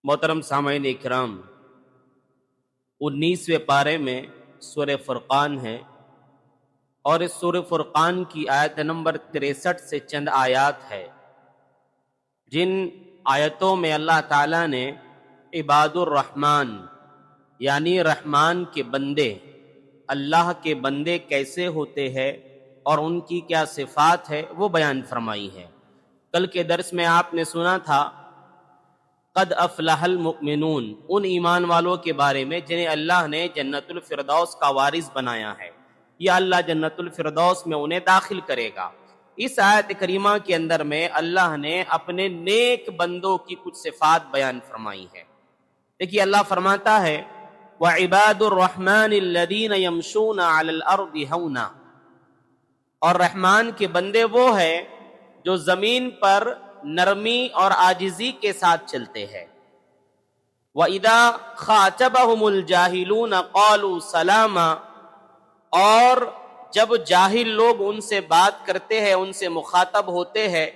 मोहतरम सामईन इकराम, 19वें पारे में सूरह फुरकान है और इस सूरह फुरकान की आयत नंबर 63 से चंद आयत है जिन आयतों में अल्लाह ताला ने इबादुर रहमान यानी रहमान के बंदे, अल्लाह के बंदे कैसे होते हैं और उनकी क्या सिफात है वो बयान फरमाई है। कल के दर्स में आपने सुना था क़द अफ़लहल मुमिनून, उन ईमान वालों के बारे में जिन्हें अल्लाह ने जन्नतुल फिरदौस का वारिस बनाया है, या अल्लाह जन्नतुल फिरदौस में उन्हें दाखिल करेगा। इस आयत करीमा के अंदर में अल्लाह ने अपने नेक बंदों की कुछ सिफात बयान फरमाई है। देखिए, अल्लाह फरमाता है व इबादुर रहमानिल्लज़ीना यमशूना अलल अर्दि हौना, और रहमान के बंदे वो है जो जमीन पर नरमी और आजिजी के साथ चलते हैं। व इदा खातबहुमुल जाहिलून क़ालू सलामा, और जब जाहिल लोग उनसे बात करते हैं, उनसे मुखातब होते हैं,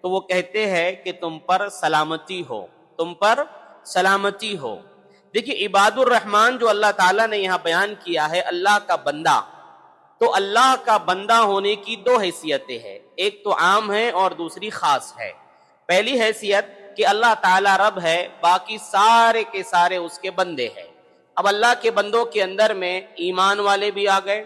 तो वो कहते हैं कि तुम पर सलामती हो, तुम पर सलामती हो। देखिए, इबादुर रहमान जो अल्लाह ताला ने यहाँ बयान किया है, अल्लाह का बंदा, तो अल्लाह का बंदा होने की दो हैसियतें हैं, एक तो आम है और दूसरी खास है। पहली हैसियत कि अल्लाह ताला रब है, बाकी सारे के सारे उसके बंदे हैं। अब अल्लाह के बंदों के अंदर में ईमान वाले भी आ गए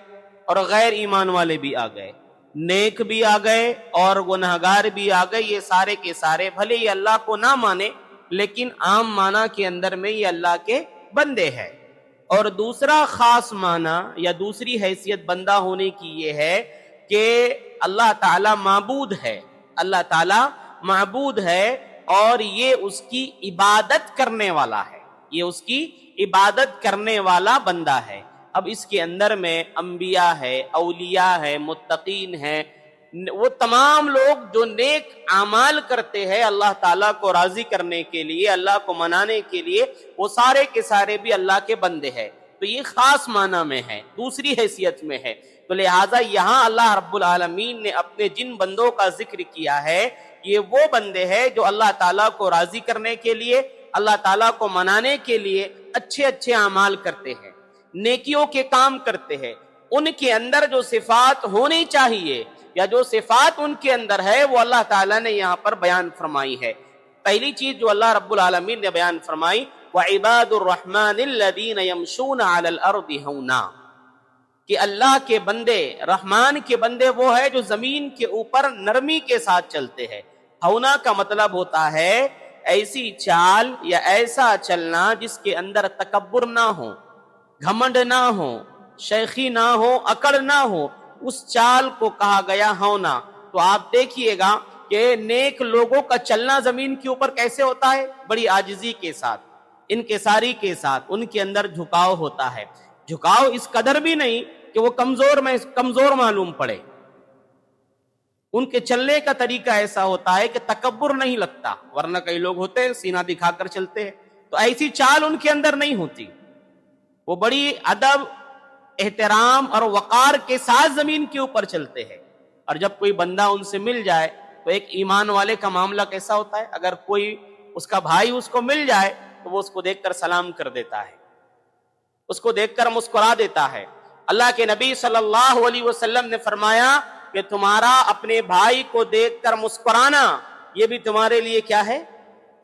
और गैर ईमान वाले भी आ गए, नेक भी आ गए और गुनहगार भी आ गए। ये सारे के सारे भले ही अल्लाह को ना माने, लेकिन आम माना के अंदर में ये अल्लाह के बंदे हैं। और दूसरा खास माना या दूसरी हैसियत बंदा होने की ये है कि अल्लाह ताला माबूद है, अल्लाह ताला माबूद है और ये उसकी इबादत करने वाला है, ये उसकी इबादत करने वाला बंदा है। अब इसके अंदर में अंबिया है, औलिया है, मुत्तकीन है, वो तमाम लोग जो नेक आमाल करते हैं अल्लाह ताला को राजी करने के लिए, अल्लाह को मनाने के लिए, वो सारे के सारे भी अल्लाह के बंदे हैं। तो ये खास माना में है, दूसरी हैसियत में है। तो लिहाजा यहाँ अल्लाह रब्बुल आलमीन ने अपने जिन बंदों का जिक्र किया है, ये वो बंदे हैं जो अल्लाह ताला को राजी करने के लिए, अल्लाह ताला को मनाने के लिए अच्छे अच्छे अमाल करते हैं, नेकियों के काम करते हैं। उनके अंदर जो सिफात होनी चाहिए या जो सिफात उनके अंदर है वो अल्लाह ताला ने यहाँ पर बयान फरमाई है। पहली चीज जो अल्लाह रब्बुल आलमीन ने बयान फरमाई, व इबादुर रहमानिल्लज़ीना यमशूना अलल अर्दि हौना, कि अल्लाह के बंदे, रहमान के बंदे वो है जो जमीन के ऊपर नरमी के साथ चलते हैं। हौना का मतलब होता है ऐसी चाल या ऐसा चलना जिसके अंदर तकब्बुर ना हो, घमंड ना हो, शेखी ना हो, अकड़ ना हो, उस चाल को कहा गया हौना। तो आप देखिएगा कि नेक लोगों का चलना जमीन के ऊपर कैसे होता है, बड़ी आजिजी के साथ, इनकिसारी के साथ, उनके अंदर झुकाव होता है। झुकाव इस कदर भी नहीं कि वो कमजोर मालूम पड़े, उनके चलने का तरीका ऐसा होता है कि तकब्बुर नहीं लगता, वरना कई लोग होते हैं सीना दिखाकर चलते हैं, तो ऐसी चाल उनके अंदर नहीं होती। वो बड़ी अदब, एहतराम और वकार के साथ जमीन के ऊपर चलते हैं। और जब कोई बंदा उनसे मिल जाए तो एक ईमान वाले का मामला कैसा होता है, अगर कोई उसका भाई उसको मिल जाए तो वो उसको देखकर सलाम कर देता है, उसको देखकर मुस्कुरा देता है। अल्लाह के नबी सल्लल्लाहु अलैहि वसल्लम ने फरमाया कि तुम्हारा अपने भाई को देखकर मुस्कुराना ये भी तुम्हारे लिए क्या है,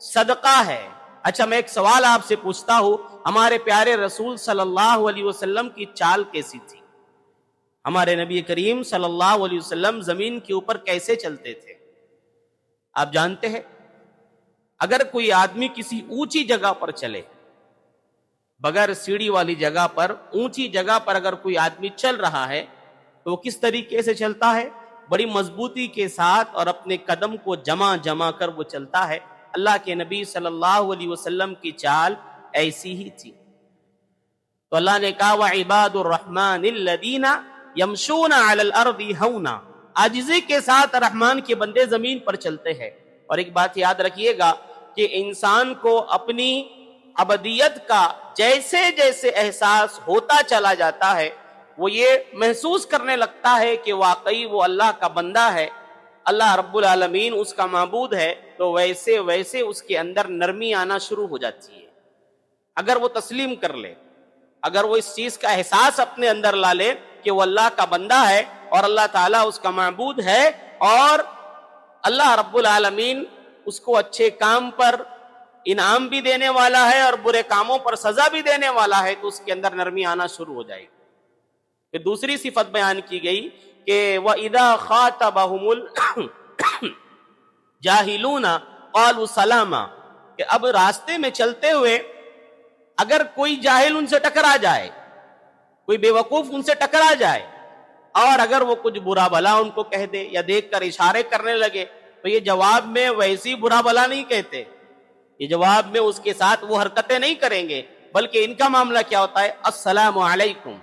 सदका है। अच्छा, मैं एक सवाल आपसे पूछता हूं, हमारे प्यारे रसूल सल्लल्लाहु अलैहि वसल्लम की चाल कैसी थी? हमारे नबी करीम सल्लल्लाहु अलैहि वसल्लम जमीन के ऊपर कैसे चलते थे? आप जानते हैं, अगर कोई आदमी किसी ऊंची जगह पर चले, बगैर सीढ़ी वाली जगह पर, ऊंची जगह पर अगर कोई आदमी चल रहा है तो वो किस तरीके से चलता है? बड़ी मजबूती के साथ और अपने कदम को जमा जमा कर वो चलता है। अल्लाह के नबी सल्लल्लाहु अलैहि वसल्लम की चाल ऐसी ही थी। तो अल्लाह ने कहा व इबादुर रहमानिल्लज़ीना यमशूना अलल अर्दि हौना, आजिज़ी के साथ रहमान के बंदे जमीन पर चलते हैं। और एक बात याद रखिएगा कि इंसान को अपनी अबदियत का जैसे जैसे एहसास होता चला जाता है, वो ये महसूस करने लगता है कि वाकई वो अल्लाह का बंदा है, اللہ رب العالمین اس کا معبود ہے تو ویسے ویسے اس کے اندر نرمی آنا شروع ہو جاتی ہے. اگر وہ تسلیم کر لے، اگر وہ اس چیز کا احساس اپنے اندر لا لے کہ وہ اللہ کا بندہ ہے اور اللہ تعالیٰ اس کا معبود ہے اور اللہ رب العالمین اس کو اچھے کام پر انعام بھی دینے والا ہے اور برے کاموں پر سزا بھی دینے والا ہے، تو اس کے اندر نرمی آنا شروع ہو جائے گی. پھر دوسری صفت بیان کی گئی کہ وَإِذَا خَاطَبَهُمُ الْجَاهِلُونَ قَالُوا سَلَامًا، کہ اب راستے میں چلتے ہوئے اگر کوئی جاہل ان سے ٹکرا جائے، کوئی بے وقوف ان سے ٹکرا جائے اور اگر وہ کچھ برا بلا ان کو کہہ دے یا دیکھ کر اشارے کرنے لگے تو یہ جواب میں ویسی برا بلا نہیں کہتے، یہ جواب میں اس کے ساتھ وہ حرکتیں نہیں کریں گے، بلکہ ان کا معاملہ کیا ہوتا ہے؟ السلام علیکم،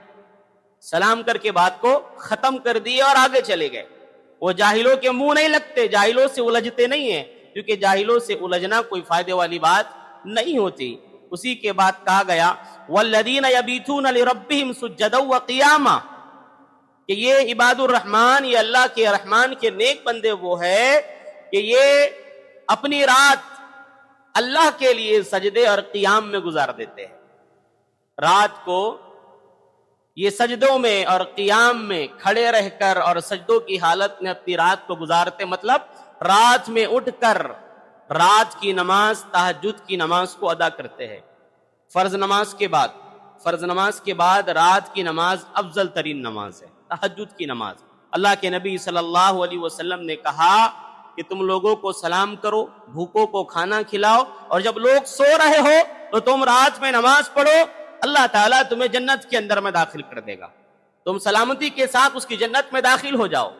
سلام کر کے بات کو ختم کر دیے اور آگے چلے گئے. وہ جاہلوں کے منہ نہیں لگتے، جاہلوں سے الجھتے نہیں ہیں، کیونکہ جاہلوں سے الجھنا کوئی فائدے والی بات نہیں ہوتی. اسی کے بعد کہا گیا والذین یبیتون لربہم سجدا وقیاما، کہ یہ عباد الرحمن، یہ اللہ کے رحمان کے نیک بندے وہ ہے کہ یہ اپنی رات اللہ کے لیے سجدے اور قیام میں گزار دیتے ہیں. رات کو یہ سجدوں میں اور قیام میں کھڑے رہ کر اور سجدوں کی حالت میں اپنی رات کو گزارتے، مطلب رات میں اٹھ کر رات کی نماز، تہجد کی نماز کو ادا کرتے ہیں. فرض نماز کے بعد رات کی نماز افضل ترین نماز ہے، تہجد کی نماز. اللہ کے نبی صلی اللہ علیہ وسلم نے کہا کہ تم لوگوں کو سلام کرو، بھوکوں کو کھانا کھلاؤ، اور جب لوگ سو رہے ہو تو تم رات میں نماز پڑھو، اللہ تعالیٰ تمہیں جنت کے اندر میں داخل کر دے گا، تم سلامتی کے ساتھ اس کی جنت میں داخل ہو جاؤ.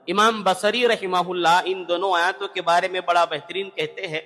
امام بصری رحمہ اللہ ان دونوں آیاتوں کے بارے میں بڑا بہترین کہتے ہیں